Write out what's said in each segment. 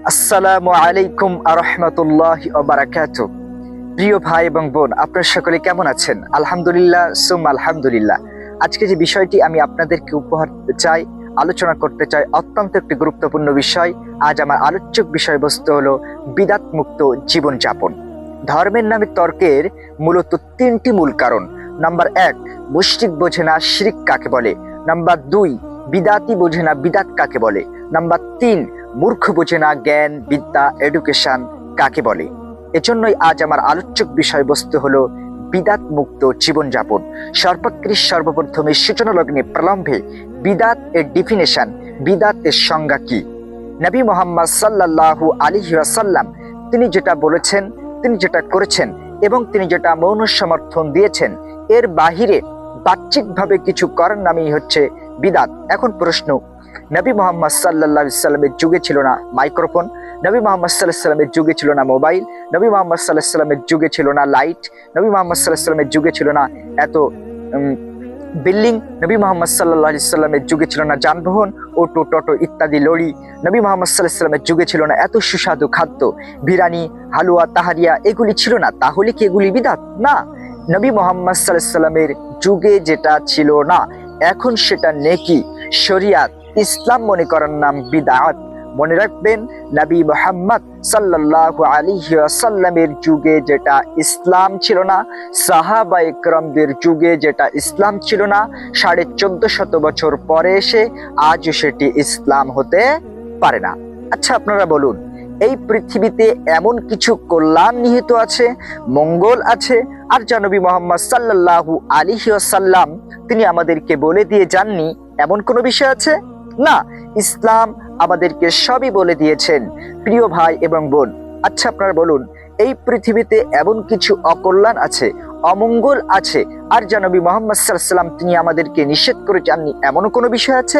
আসসালামু আলাইকুম আরহামাতুল্লাহি ওয়া বারাকাতুহু। প্রিয় ভাই এবং বোন, আপনারা সকলে কেমন আছেন? আলহামদুলিল্লাহ সুম্মা আলহামদুলিল্লাহ। আজকে যে বিষয়টি আমি আপনাদেরকে উপহার দিতে চাই, আলোচনা করতে চাই, অত্যন্ত একটি গুরুত্বপূর্ণ বিষয়। আজ আমার আলোচ্য বিষয়বস্তু হলো বিদআত মুক্ত জীবনযাপন। ধর্মের নামে তর্কের মূলত তিনটি মূল কারণ। নাম্বার 1, মুশরিক বোঝে না শিরক কাকে বলে। নাম্বার 2, বিদআতি বোঝে না বিদআত কাকে বলে। নাম্বার 3, মূর্খ বোঝে না জ্ঞান, বিদ্যা, এডুকেশন কাকে বলে। এজন্যই আজ আমার আলোচ্য বিষয়বস্তু হলো বিদআত মুক্ত জীবনযাপন। সর্বপ্রথমে সূচনা লগ্নে প্রারম্ভে বিদআত এর ডেফিনেশন, বিদআত এর সংজ্ঞা কি। নবী মুহাম্মদ সাল্লাল্লাহু আলাইহি ওয়াসাল্লাম তিনি যেটা বলেছেন, তিনি যেটা করেছেন এবং তিনি যেটা মৌন সমর্থন দিয়েছেন, এর বাহিরে বাহ্যিকভাবে কিছু করার নামই হচ্ছে বিদআত। এখন প্রশ্ন, নবী মুহাম্মদ সাল্লাল্লাহু আলাইহি সাল্লামের যুগে ছিল না মাইক্রোফোন, নবী মুহাম্মদ সাল্লাল্লাহু আলাইহি সাল্লামের যুগে ছিল না মোবাইল, নবী মুহাম্মদ সাল্লাল্লাহু আলাইহি সাল্লামের যুগে ছিল না লাইট, নবী মুহাম্মদ সাল্লাল্লাহু আলাইহি সাল্লামের যুগে ছিল না এত বিল্ডিং, নবী মুহাম্মদ সাল্লাল্লাহু আলাইহি সাল্লামের যুগে ছিল না যানবাহন, অটো, টোটো ইত্যাদি লরি, নবী মুহাম্মদ সাল্লাল্লাহু আলাইহি সাল্লামের যুগে ছিল না এত সুস্বাদু খাদ্য, বিরিয়ানি, হালুয়া, তাহারিয়া, এগুলি ছিল না। তাহলে কি এগুলি বিদআত? না। নবী মুহাম্মদ সাল্লাল্লাহু আলাইহি সাল্লামের যুগে যেটা ছিল না, এখন সেটা নেকি, শরিয়াত, ইসলাম মনে করার নাম বিদআত। মনে রাখবেন, নবী মুহাম্মদ সাল্লাল্লাহু আলাইহি ওয়াসাল্লামের যুগে যেটা ইসলাম ছিল না, সাহাবায়ে কেরামদের যুগে যেটা ইসলাম ছিল না, 1450 বছর পরে এসে আজও সেটি ইসলাম হতে পারে না। আচ্ছা, আপনারা বলুন, এই পৃথিবীতে এমন কিছু কল্যাণ নিহিত আছে, মঙ্গল আছে, আর যা নবী মুহাম্মদ সাল্লাল্লাহু আলাইহি ওয়াসাল্লাম তিনি আমাদেরকে বলে দিয়ে যাননি, এমন কোনো বিষয় আছে? না, ইসলাম আমাদেরকে সবই বলে দিয়েছেন। প্রিয় ভাই এবং বোন, আচ্ছা আপনারা বলুন, এই পৃথিবীতে এমন কিছু অকল্যাণ আছে, অমঙ্গল আছে, আর যা নবী মুহাম্মদ সাল্লাল্লাহু আলাইহি ওয়াসাল্লাম তিনি আমাদেরকে নিষেধ করে যাননি, এমন কোনো বিষয় আছে?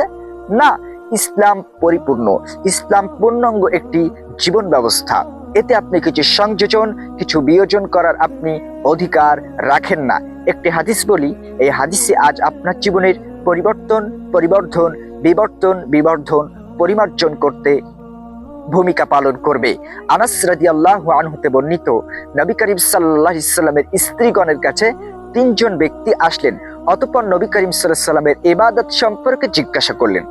না। ইসলাম পরিপূর্ণ, ইসলাম পূর্ণাঙ্গ একটি জীবন ব্যবস্থা। এতে আপনি কিছু সংযোজন, কিছু বিয়োজন করার আপনি অধিকার রাখেন না। একটি হাদিস বলি, এই হাদিসে আজ আপনার জীবনের পরিবর্তন, পরিবর্ধন, বিবর্ধন, পরিমার্জন করতে ভূমিকা পালন করবে। আনাস রাদিয়াল্লাহু আনহুতে বর্ণিত, নবী করিম সাল্লাল্লাহু আলাইহি সাল্লামের স্ত্রীগণের কাছে 3 জন ব্যক্তি আসলেন। অতঃপর নবী করিম সাল্লাল্লাহু আলাইহি সাল্লামের ইবাদত সম্পর্কে জিজ্ঞাসা করলেন।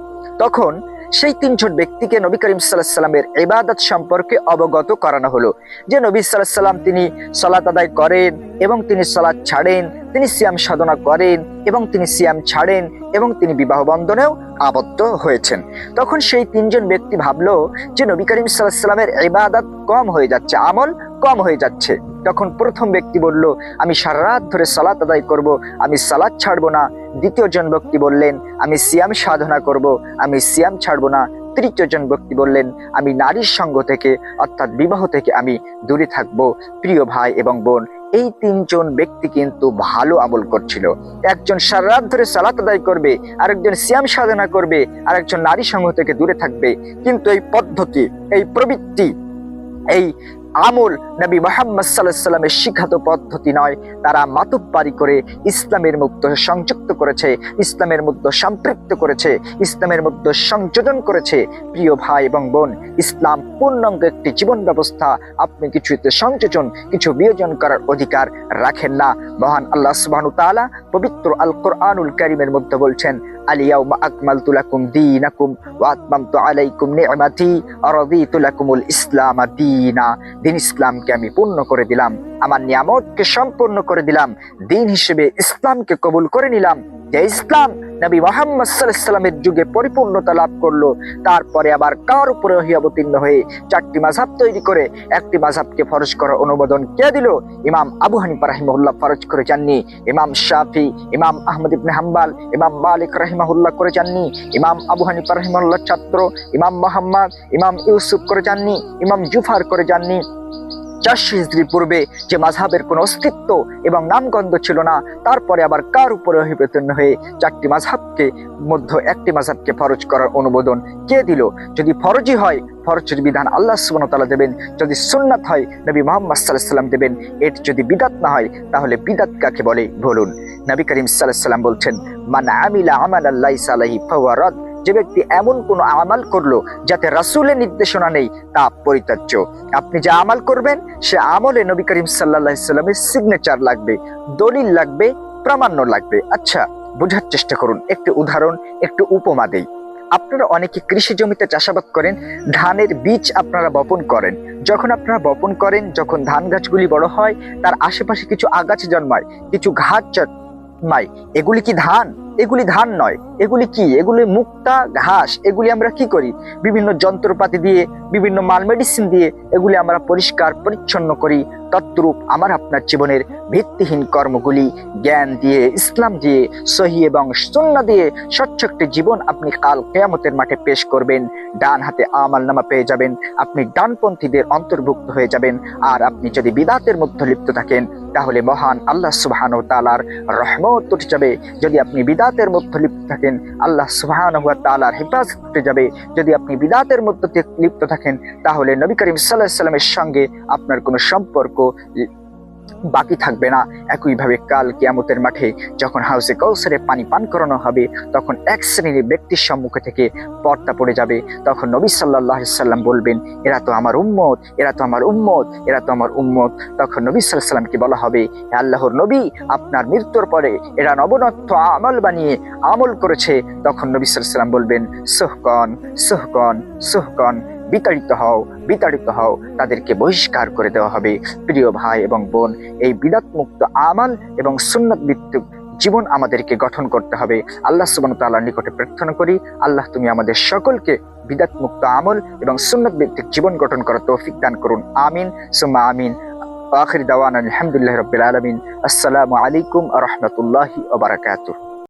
তখন সেই 3 জন ব্যক্তিকে নবী করিম সাল্লাল্লাহু আলাইহি সাল্লামের ইবাদত সম্পর্কে অবগত করানো হলো যে নবী সাল্লাল্লাহু আলাইহি সাল্লাম তিনি সালাত আদায় করেন এবং তিনি সালাত ছাড়েন, তিনি সিয়াম সাধনা করেন এবং তিনি সিয়াম ছাড়েন, এবং তিনি বিবাহ বন্ধনেও আবদ্ধ হয়েছেন। তখন সেই 3 জন ব্যক্তি ভাবলো যে নবী করিম সাল্লাল্লাহু আলাইহি সাল্লামের ইবাদত কম হয়ে যাচ্ছে, আমল কম হয়ে যাচ্ছে। তখন প্রথম ব্যক্তি বলল, আমি সারা রাত ধরে সালাত আদায় করব, আমি সালাত ছাড়বো না। দ্বিতীয় জন ব্যক্তি বললেন, আমি সিয়াম সাধনা করব, আমি সিয়াম ছাড়বো না। তৃতীয় জন ব্যক্তি বললেন, আমি নারীর সঙ্গ থেকে অর্থাৎ বিবাহ থেকে আমি দূরে থাকবো। প্রিয় ভাই এবং বোন, এই 3 জন ব্যক্তি কিন্তু ভালো আমল করছিল। একজন সারা রাত ধরে সালাত আদায় করবে, আরেকজন সিয়াম সাধনা করবে, আরেকজন নারী সঙ্গ থেকে দূরে থাকবে। কিন্তু এই পদ্ধতি, এই প্রবৃত্তি, এই আমল নবী মুহাম্মদ সাল্লাল্লাহু আলাইহি সাল্লামের শিখাত পদ্ধতি নয়। তারা মাতুব্বারি করে ইসলামের মধ্যে সংযুক্ত করেছে, ইসলামের মধ্যে সম্পৃক্ত করেছে, ইসলামের মধ্যে সংযোজন করেছে। প্রিয় ভাই এবং বোন, ইসলাম পূর্ণাঙ্গ একটি জীবন ব্যবস্থা। আপনি কিছুতে সংযোজন, কিছু বিয়োজন করার অধিকার রাখেন না। মহান আল্লাহ সুবহানাহু ওয়া তাআলা পবিত্র আল কোরআনুল কারীমের মধ্যে বলছেন, আল-ইয়াউমা আকমালতু লাকুম দীনাকুম ওয়া আতমামতু আলাইকুম নি'মাতি ওয়া রাদিতু লাকুমুল ইসলাম দীনা। দিন ইসলামকে আমি পূর্ণ করে দিলাম, আমার নিয়ামতকে সম্পূর্ণ করে দিলাম, দিন হিসেবে ইসলামকে কবুল করে নিলাম। যে ইসলাম নবী মুহাম্মদ সাল্লাল্লাহু আলাইহি সাল্লামের যুগে পরিপূর্ণতা লাভ করলো, তারপরে আবার কার উপরে ওহী অবতীর্ণ হয়ে 4টি মাযহাব তৈরি করে একটি মাযহাবকে ফরজ করার অনুমোদন কে দিল? ইমাম আবু হানিফা রাহিমাহুল্লাহ ফরজ করে যাননি, ইমাম শাফি, ইমাম আহমদ ইবনে হাম্বল, ইমাম মালিক রাহিমাহুল্লাহ করে যাননি, ইমাম আবু হানিফা রাহিমাহুল্লাহর ছাত্র ইমাম মুহাম্মদ, ইমাম ইউসুফ করে যাননি, ইমাম জুফার করে যাননি। 400 হিজরি পূর্বে যে মাযহাবের কোনো অস্তিত্ব এবং নামগন্ধ ছিল না, তারপরে আবার কার উপরে অবতীর্ণ হয়ে 4টি মাযহাবকে মধ্যে একটি মাযহাবকে ফরজ করার অনুমোদন কে দিল? যদি ফরজই হয়, ফরজের বিধান আল্লাহ সুবহানাহু ওয়া তাআলা দেবেন। যদি সুন্নাত হয়, নবী মুহাম্মদ সাল্লাল্লাহু আলাইহি সাল্লাম দেবেন। এর যদি বিদআত না হয়, তাহলে বিদআত কাকে বলে বলুন? নবী করিম সাল্লাল্লাহু আলাইহি সাল্লাম বলছেন, মান আমিলা আমালান লাইসা আলাইহি ফাহুয়া রাদ। যে ব্যক্তি এমন কোনো আমাল করলো যাতে রাসূলের নির্দেশনা নেই তা পরিত্যাজ্য। আপনি যে আমাল করবেন সে আমলে নবী করিম সাল্লাল্লাহু আলাইহি সাল্লামের সিগনেচার লাগবে, দলিল লাগবে, প্রামাণ্য লাগবে। আচ্ছা, বোঝার চেষ্টা করুন, একটি উদাহরণ, একটু উপমা দেই। আপনারা অনেকে কৃষি জমিতে চাষাবাদ করেন, ধানের বীজ আপনারা বপন করেন। যখন আপনারা বপন করেন, যখন ধান গাছগুলি বড় হয়, তার আশেপাশে কিছু আগাছা জন্মায়, কিছু ঘাস জন্মায়। এগুলি কি ধান? এগুলি ধান নয়। এগুলি কি? এগুলি মুক্তা ঘাস। এগুলি আমরা কি করি? বিভিন্ন যন্ত্রপাতি দিয়ে, বিভিন্ন মাল মেডিসিন দিয়ে এগুলি আমরা পরিষ্কার পরিচ্ছন্ন করি। তদ্রূপ আমার আপনার জীবনের ভিত্তিহীন কর্মগুলি জ্ঞান দিয়ে, ইসলাম দিয়ে, সহি এবং সুন্নাহ দিয়ে স্বচ্ছ একটি জীবন আপনি কাল কিয়ামতের মাঠে পেশ করবেন। ডান হাতে আমলনামা পেয়ে যাবেন, আপনি ডানপন্থীদের অন্তর্ভুক্ত হয়ে যাবেন। আর আপনি যদি বিদআতের মধ্যে লিপ্ত থাকেন তাহলে মহান আল্লাহ সুবহানাহু ওয়া তাআলার রহমত উঠে যাবে। যদি আপনি বিদআতের মধ্যে লিপ্ত থাকেন, আল্লাহ সুবহানাহু ওয়া তাআলার হেফাজত উঠে যাবে। যদি আপনি বিদআতের মধ্যে লিপ্ত থাকেন তাহলে নবী করিম সাল্লাল্লাহু আলাইহি সাল্লামের সঙ্গে আপনার কোনো সম্পর্ক বাকি থাকবে না। একইভাবে কাল কিয়ামতের মাঠে যখন হাউজে কাউসারে পানি পান করানো হবে, তখন এক শ্রেণীর ব্যক্তির সম্মুখে থেকে পর্দা পড়ে যাবে। তখন নবী সাল্লাল্লাহু আলাইহি সাল্লাম বলবেন, এরা তো আমার উম্মত, এরা তো আমার উম্মত, এরা তো আমার উম্মত। তখন নবী সাল্লাল্লাহু আলাইহি সাল্লামকে বলা হবে, হে আল্লাহর নবী, আপনার মৃত্যুর পরে এরা নবনত্ব আমল বানিয়ে আমল করেছে। তখন নবী সাল্লাল্লাহু আলাইহি সাল্লাম বলবেন, সুহকন সুহকন সুহকন, বিতাড়িত হও, বিতাড়িত হও। তাদেরকে বহিষ্কার করে দেওয়া হবে। প্রিয় ভাই এবং বোন, এই বিদআত মুক্ত আমাল এবং সুন্নাত ভিত্তিক জীবন আমাদেরকে গঠন করতে হবে। আল্লাহ সুবহানাহু ওয়া তাআলার নিকটে প্রার্থনা করি, আল্লাহ তুমি আমাদের সকলকে বিদআত মুক্ত আমল এবং সুন্নাত ভিত্তিক জীবন গঠন করার তৌফিক দান করুন। আমিন সুম্মা আমিন। আখির দাওয়ানা আলহামদুলিল্লাহি রাব্বিল আলামিন। আসসালামু আলাইকুম ওয়া রাহমাতুল্লাহি ওয়া বারাকাতুহু।